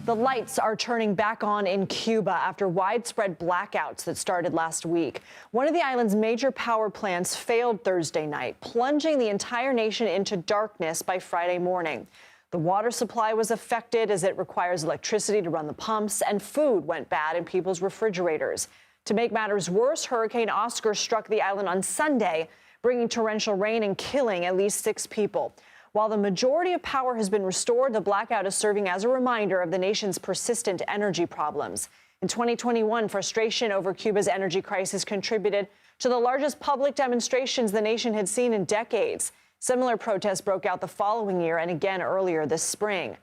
The lights are turning back on in Cuba after widespread blackouts that started last week. One of the island's major power plants failed Thursday night, plunging the entire nation into darkness by Friday morning. The water supply was affected as it requires electricity to run the pumps, and food went bad in people's refrigerators. To make matters worse, Hurricane Oscar struck the island on Sunday, bringing torrential rain and killing at least 6 people. While the majority of power has been restored, the blackout is serving as a reminder of the nation's persistent energy problems. In 2021, frustration over Cuba's energy crisis contributed to the largest public demonstrations the nation had seen in decades. Similar protests broke out the following year and again earlier this spring.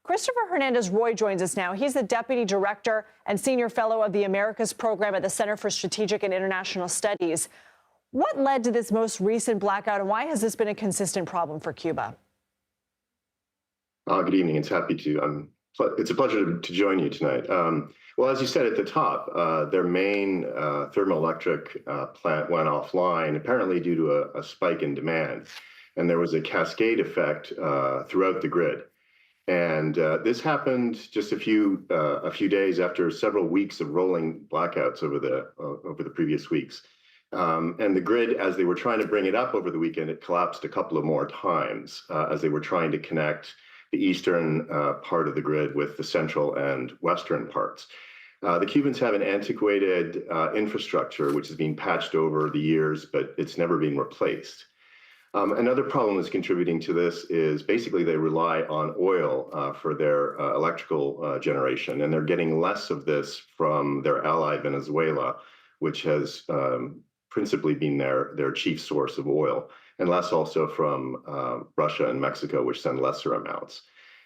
Christopher Hernandez-Roy joins us now. He's the Deputy Director and Senior Fellow of the Americas Program at the Center for Strategic and International Studies. What led to this most recent blackout, and why has this been a consistent problem for Cuba? Good evening. It's a pleasure to join you tonight. Well, as you said at the top, their main thermoelectric plant went offline, apparently due to a spike in demand, and there was a cascade effect throughout the grid. And this happened just a few days after several weeks of rolling blackouts over the previous weeks. And the grid, as they were trying to bring it up over the weekend, it collapsed a couple of more times as they were trying to connect the eastern part of the grid with the central and western parts. The Cubans have an antiquated infrastructure which has been patched over the years, but it's never been replaced. Another problem that's contributing to this is basically they rely on oil for their electrical generation, and they're getting less of this from their ally Venezuela, which has principally been their chief source of oil, and less also from Russia and Mexico, which send lesser amounts.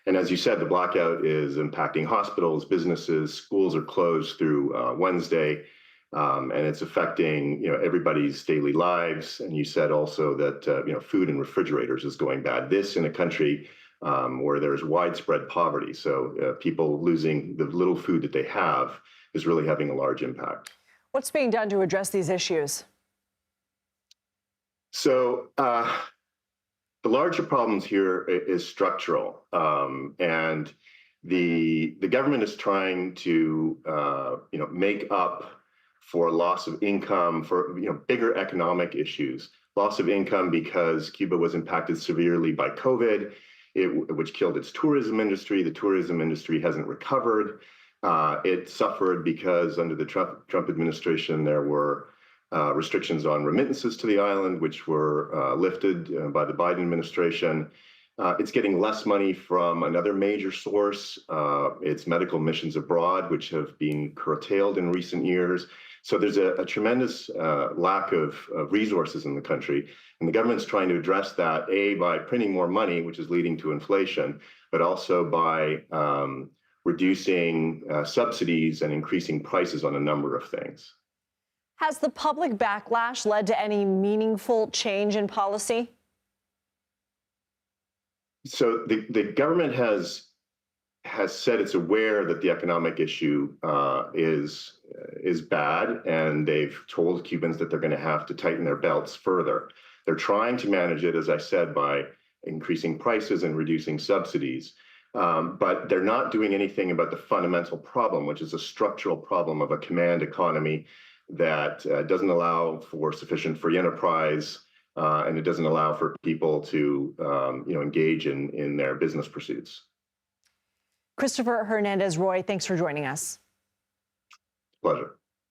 And as you said, the blackout is impacting hospitals, businesses, schools are closed through Wednesday, and it's affecting everybody's daily lives. And you said also that food in refrigerators is going bad. This in a country where there's widespread poverty, so people losing the little food that they have is really having a large impact. What's being done to address these issues? So the larger problems here is structural, and the government is trying to make up for loss of income, for bigger economic issues. Loss of income because Cuba was impacted severely by COVID, which killed its tourism industry. The tourism industry hasn't recovered. It suffered because under the Trump administration there were restrictions on remittances to the island, which were lifted by the Biden administration. It's getting less money from another major source, its medical missions abroad, which have been curtailed in recent years. So there's a tremendous lack of resources in the country, and the government's trying to address that, A, by printing more money, which is leading to inflation, but also by reducing subsidies and increasing prices on a number of things. Has the public backlash led to any meaningful change in policy? So the government has said it's aware that the economic issue is bad, and they've told Cubans that they're going to have to tighten their belts further. They're trying to manage it, as I said, by increasing prices and reducing subsidies. But they're not doing anything about the fundamental problem, which is a structural problem of a command economy that doesn't allow for sufficient free enterprise, and it doesn't allow for people to engage in their business pursuits. Christopher Hernandez-Roy, thanks for joining us. Pleasure.